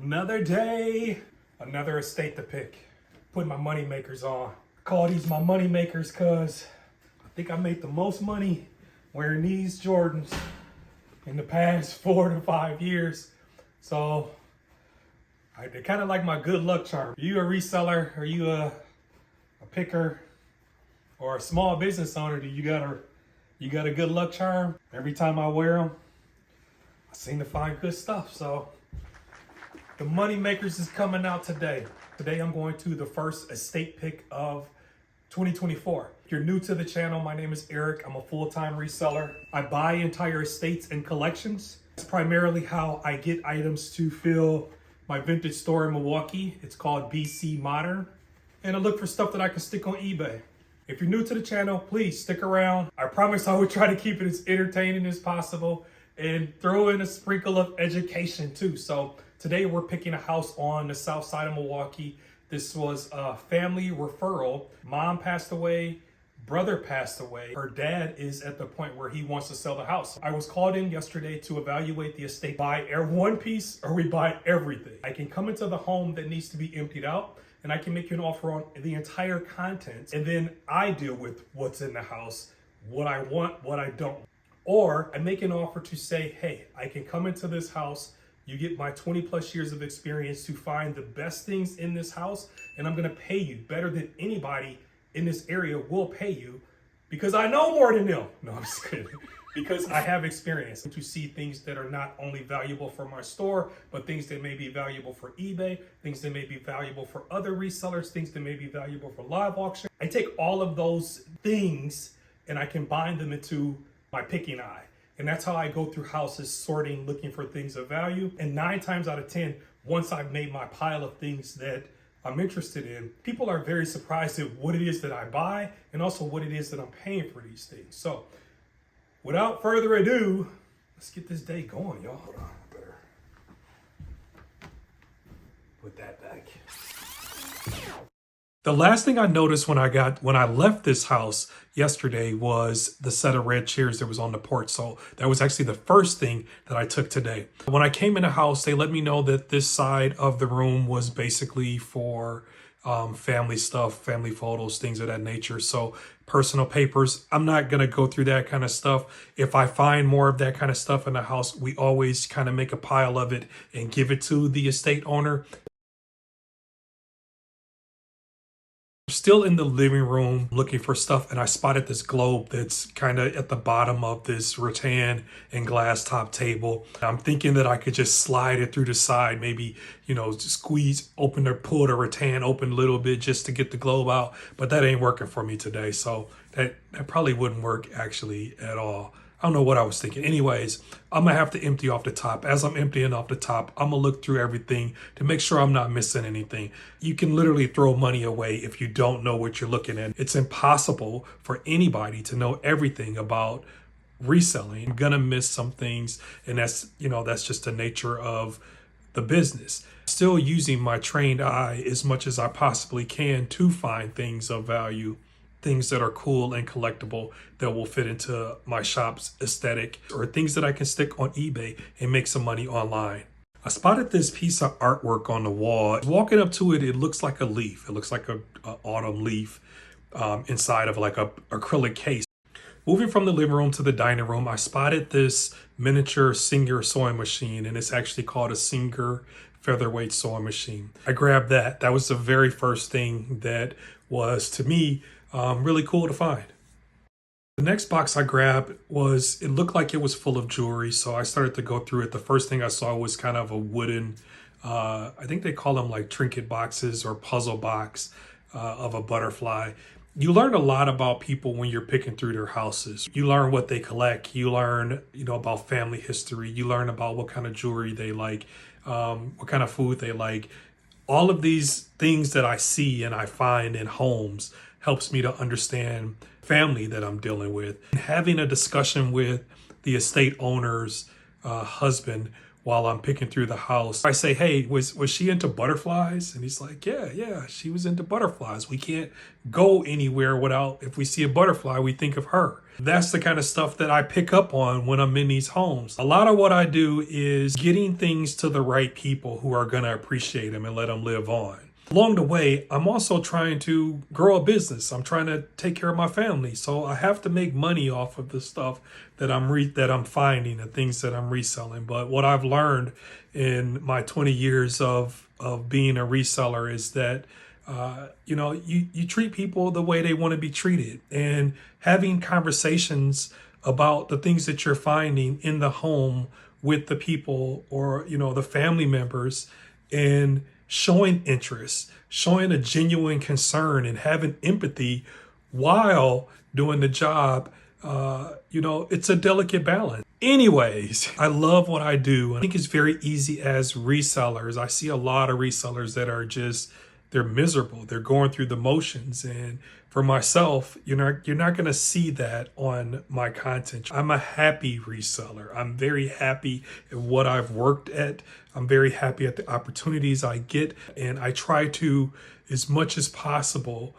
Another day, another estate to pick. Putting my money makers on. I call these my money makers because I think I made the most money wearing these Jordans in the past 4 to 5 years. So they're kind of like my good luck charm. Are you a reseller? Are you a picker or a small business owner? Do you got a good luck charm? Every time I wear them, I seem to find good stuff. So the money makers is coming out today. Today I'm going to the first estate pick of 2024. If you're new to the channel, my name is Eric. I'm a full-time reseller. I buy entire estates and collections. That's primarily how I get items to fill my vintage store in Milwaukee. It's called BC Modern. And I look for stuff that I can stick on eBay. If you're new to the channel, please stick around. I promise I will try to keep it as entertaining as possible and throw in a sprinkle of education too. So today we're picking a house on the south side of Milwaukee. This was a family referral. Mom passed away, brother passed away. Her dad is at the point where he wants to sell the house. I was called in yesterday to evaluate the estate. Buy one piece or we buy everything. I can come into the home that needs to be emptied out and I can make you an offer on the entire contents. And then I deal with what's in the house, what I want, what I don't. Or I make an offer to say, hey, I can come into this house. You get my 20 plus years of experience to find the best things in this house. And I'm gonna pay you better than anybody in this area will pay you because I know more than them. No, I'm just kidding. Because I have experience to see things that are not only valuable for my store, but things that may be valuable for eBay, things that may be valuable for other resellers, things that may be valuable for live auction. I take all of those things and I combine them into my picking eye. And that's how I go through houses, sorting, looking for things of value. And 9 times out of 10, once I've made my pile of things that I'm interested in, people are very surprised at what it is that I buy and also what it is that I'm paying for these things. So without further ado, let's get this day going, y'all. Hold on, I better put that back. The last thing I noticed when I left this house yesterday was the set of red chairs that was on the porch. So that was actually the first thing that I took today. When I came in the house, they let me know that this side of the room was basically for family stuff, family photos, things of that nature. So personal papers, I'm not going to go through that kind of stuff. If I find more of that kind of stuff in the house, we always kind of make a pile of it and give it to the estate owner. Still in the living room looking for stuff, and I spotted this globe that's kind of at the bottom of this rattan and glass top table. I'm thinking that I could just slide it through the side, maybe, squeeze open or pull the rattan open a little bit just to get the globe out, but that ain't working for me today. So that probably wouldn't work actually at all. I don't know what I was thinking. Anyways, I'm going to have to empty off the top. As I'm emptying off the top, I'm going to look through everything to make sure I'm not missing anything. You can literally throw money away if you don't know what you're looking at. It's impossible for anybody to know everything about reselling. I'm going to miss some things, and that's just the nature of the business. Still using my trained eye as much as I possibly can to find things of value, things that are cool and collectible that will fit into my shop's aesthetic, or things that I can stick on eBay and make some money online. I spotted this piece of artwork on the wall. Walking up to it, it looks like a leaf. It looks like a autumn leaf inside of like a acrylic case. Moving from the living room to the dining room, I spotted this miniature Singer sewing machine, and it's actually called a Singer featherweight sewing machine. I grabbed that. That was the very first thing that was, to me, really cool to find. The next box I grabbed it looked like it was full of jewelry, so I started to go through it. The first thing I saw was kind of a wooden, I think they call them like trinket boxes or puzzle box of a butterfly. You learn a lot about people when you're picking through their houses. You learn what they collect. You learn, about family history. You learn about what kind of jewelry they like, what kind of food they like. All of these things that I see and I find in homes helps me to understand family that I'm dealing with. Having a discussion with the estate owner's husband while I'm picking through the house, I say, hey, was she into butterflies? And he's like, yeah, she was into butterflies. We can't go anywhere without, if we see a butterfly, we think of her. That's the kind of stuff that I pick up on when I'm in these homes. A lot of what I do is getting things to the right people who are going to appreciate them and let them live on. Along the way, I'm also trying to grow a business. I'm trying to take care of my family. So I have to make money off of the stuff that I'm finding, the things that I'm reselling. But what I've learned in my 20 years of being a reseller is that you treat people the way they want to be treated, and having conversations about the things that you're finding in the home with the people or, the family members, and showing interest, showing a genuine concern and having empathy while doing the job. It's a delicate balance. Anyways, I love what I do. I think it's very easy as resellers. I see a lot of resellers that are they're miserable. They're going through the motions. And for myself, you're not going to see that on my content. I'm a happy reseller. I'm very happy at what I've worked at. I'm very happy at the opportunities I get. And I try to, as much as possible,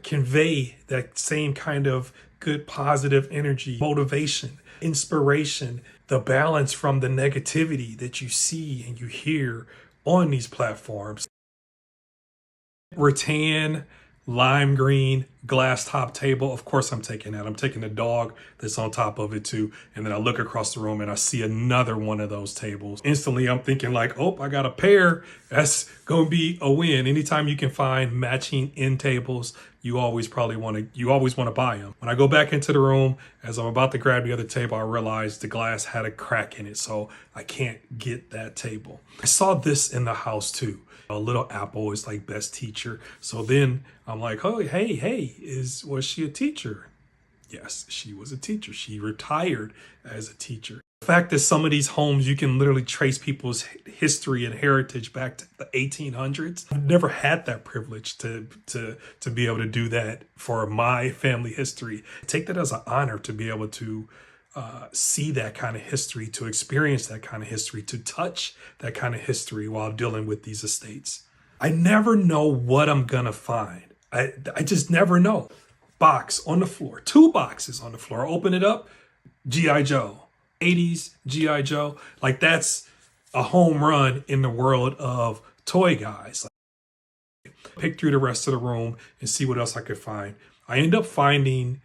convey that same kind of good, positive energy, motivation, inspiration, the balance from the negativity that you see and you hear on these platforms. Rattan, lime green, glass top table. Of course I'm taking that. I'm taking the dog that's on top of it too. And then I look across the room and I see another one of those tables. Instantly I'm thinking like, oh, I got a pair. That's going to be a win. Anytime you can find matching end tables, you always want to buy them. When I go back into the room, as I'm about to grab the other table, I realized the glass had a crack in it, so I can't get that table. I saw this in the house too. A little apple is like best teacher. So then I'm like, oh, hey, was she a teacher? Yes, she was a teacher. She retired as a teacher. The fact that some of these homes, you can literally trace people's history and heritage back to the 1800s. I've never had that privilege to be able to do that for my family history. I take that as an honor to be able to see that kind of history, to experience that kind of history, to touch that kind of history while dealing with these estates. I never know what I'm gonna find. I just never know. Box on the floor, 2 boxes on the floor. Open it up, G.I. Joe. 80s G.I. Joe. Like, that's a home run in the world of toy guys. Pick through the rest of the room and see what else I could find. I end up finding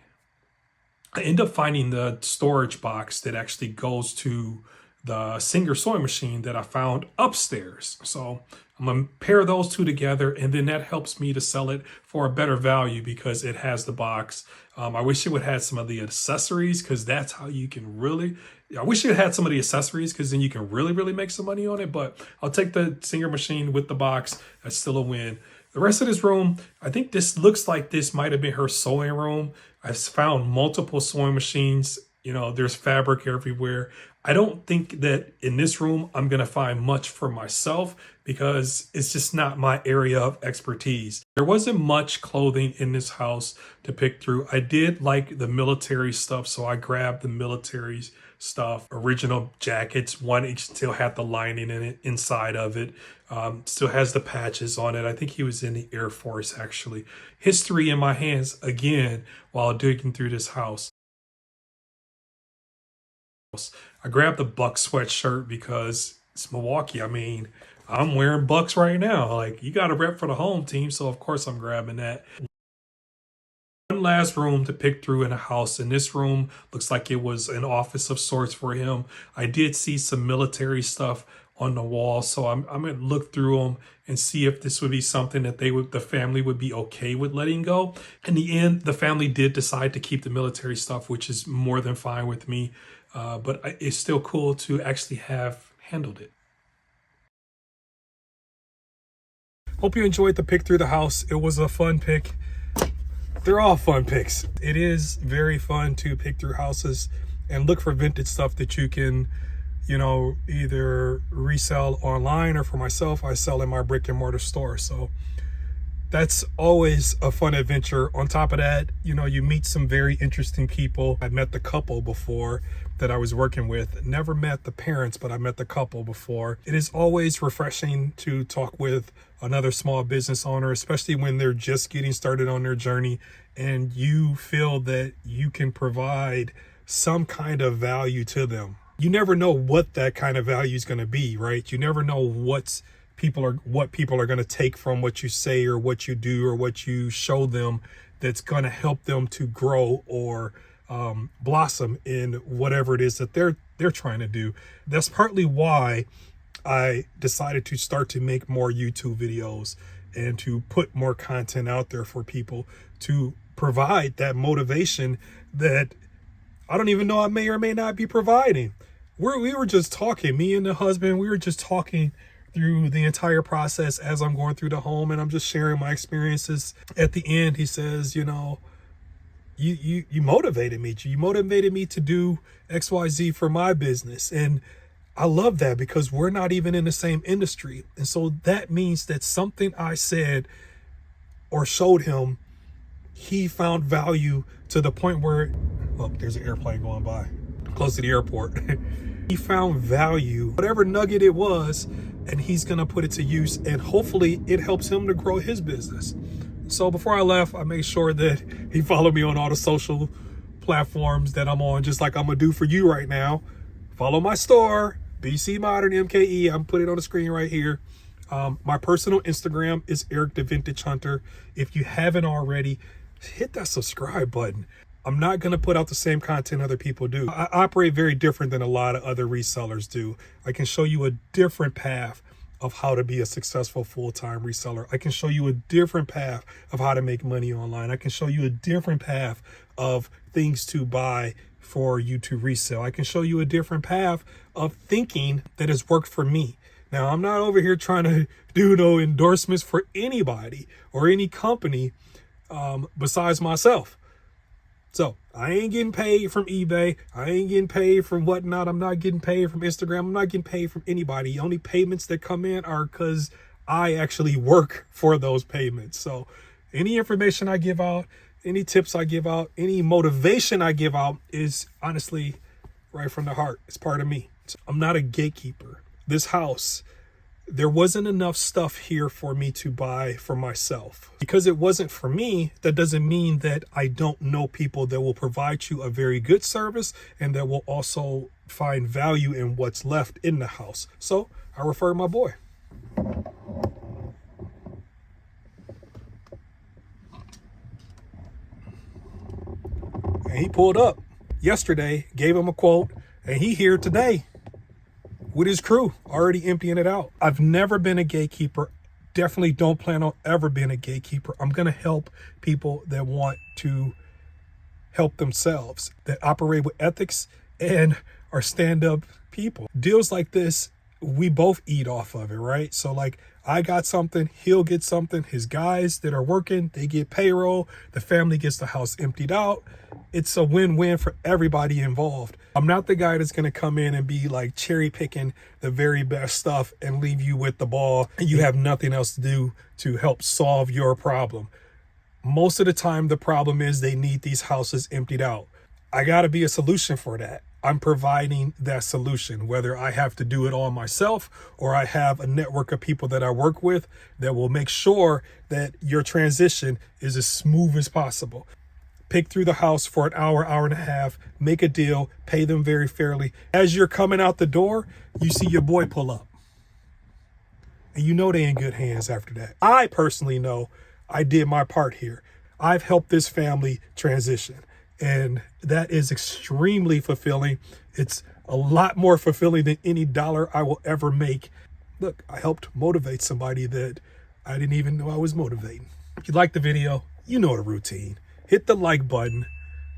the storage box that actually goes to the Singer sewing machine that I found upstairs. So I'm gonna pair those two together, and then that helps me to sell it for a better value because it has the box. I wish it would have some of the accessories, because that's how you can really, I wish it had some of the accessories, because then you can really, really make some money on it. But I'll take the Singer machine with the box. That's still a win. The rest of this room, I think this looks like this might have been her sewing room. I've found multiple sewing machines. There's fabric everywhere. I don't think that in this room I'm going to find much for myself because it's just not my area of expertise. There wasn't much clothing in this house to pick through. I did like the military stuff, so I grabbed the military stuff. Original jackets. One each still had the lining in it, inside of it. Still has the patches on it. I think he was in the Air Force, actually. History in my hands again while digging through this house. I grabbed the Bucks sweatshirt because it's Milwaukee. I mean, I'm wearing Bucks right now. Like, you got to rep for the home team, so of course I'm grabbing that. One last room to pick through in a house, and this room looks like it was an office of sorts for him. I did see some military stuff on the wall, so I'm going to look through them and see if this would be something that the family would be okay with letting go. In the end, the family did decide to keep the military stuff, which is more than fine with me. But it's still cool to actually have handled it. Hope you enjoyed the pick through the house. It was a fun pick. They're all fun picks. It is very fun to pick through houses and look for vintage stuff that you can, either resell online, or for myself, I sell in my brick and mortar store. So That's always a fun adventure. On top of that, you know, you meet some very interesting people. I met the couple before that I was working with. Never met the parents, but I met the couple before. It is always refreshing to talk with another small business owner, especially when they're just getting started on their journey and you feel that you can provide some kind of value to them. You never know what that kind of value is going to be, right? You never know what people are going to take from what you say or what you do or what you show them that's going to help them to grow or blossom in whatever it is that they're trying to do. That's partly why I decided to start to make more YouTube videos and to put more content out there for people to provide that motivation that I don't even know I may or may not be providing. We were just talking, me and the husband, we were just talking through the entire process as I'm going through the home, and I'm just sharing my experiences. At the end, he says, you know, you motivated me. You motivated me to do XYZ for my business. And I love that because we're not even in the same industry. And so that means that something I said or showed him, he found value to the point where, oh, there's an airplane going by close to the airport. He found value, whatever nugget it was, and he's going to put it to use. And hopefully it helps him to grow his business. So before I left, I made sure that he followed me on all the social platforms that I'm on, just like I'm going to do for you right now. Follow my store, BC Modern MKE. I'm putting it on the screen right here. My personal Instagram is Eric the Vintage Hunter. If you haven't already, hit that subscribe button. I'm not going to put out the same content other people do. I operate very different than a lot of other resellers do. I can show you a different path of how to be a successful full-time reseller. I can show you a different path of how to make money online. I can show you a different path of things to buy for you to resell. I can show you a different path of thinking that has worked for me. Now, I'm not over here trying to do no endorsements for anybody or any company besides myself. So I ain't getting paid from eBay. I ain't getting paid from whatnot. I'm not getting paid from Instagram. I'm not getting paid from anybody. The only payments that come in are because I actually work for those payments. So any information I give out, any tips I give out, any motivation I give out is honestly right from the heart. It's part of me. I'm not a gatekeeper. This house, there wasn't enough stuff here for me to buy for myself. Because it wasn't for me, that doesn't mean that I don't know people that will provide you a very good service and that will also find value in what's left in the house. So I refer my boy. And he pulled up yesterday, gave him a quote, and he here today with his crew, already emptying it out. I've never been a gatekeeper. Definitely don't plan on ever being a gatekeeper. I'm going to help people that want to help themselves, that operate with ethics and are stand-up people. Deals like this, we both eat off of it, right? So like I got something, he'll get something. His guys that are working, they get payroll. The family gets the house emptied out. It's a win-win for everybody involved. I'm not the guy that's going to come in and be like cherry picking the very best stuff and leave you with the ball and you have nothing else to do to help solve your problem. Most of the time, the problem is they need these houses emptied out. I got to be a solution for that. I'm providing that solution, whether I have to do it all myself or I have a network of people that I work with that will make sure that your transition is as smooth as possible. Pick through the house for an hour, hour and a half, make a deal, pay them very fairly. As you're coming out the door, you see your boy pull up. And you know they in good hands after that. I personally know I did my part here. I've helped this family transition. And that is extremely fulfilling. It's a lot more fulfilling than any dollar I will ever make. Look, I helped motivate somebody that I didn't even know I was motivating. If you like the video, you know the routine. Hit the like button,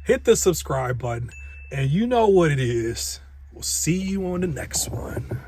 hit the subscribe button, and you know what it is. We'll see you on the next one.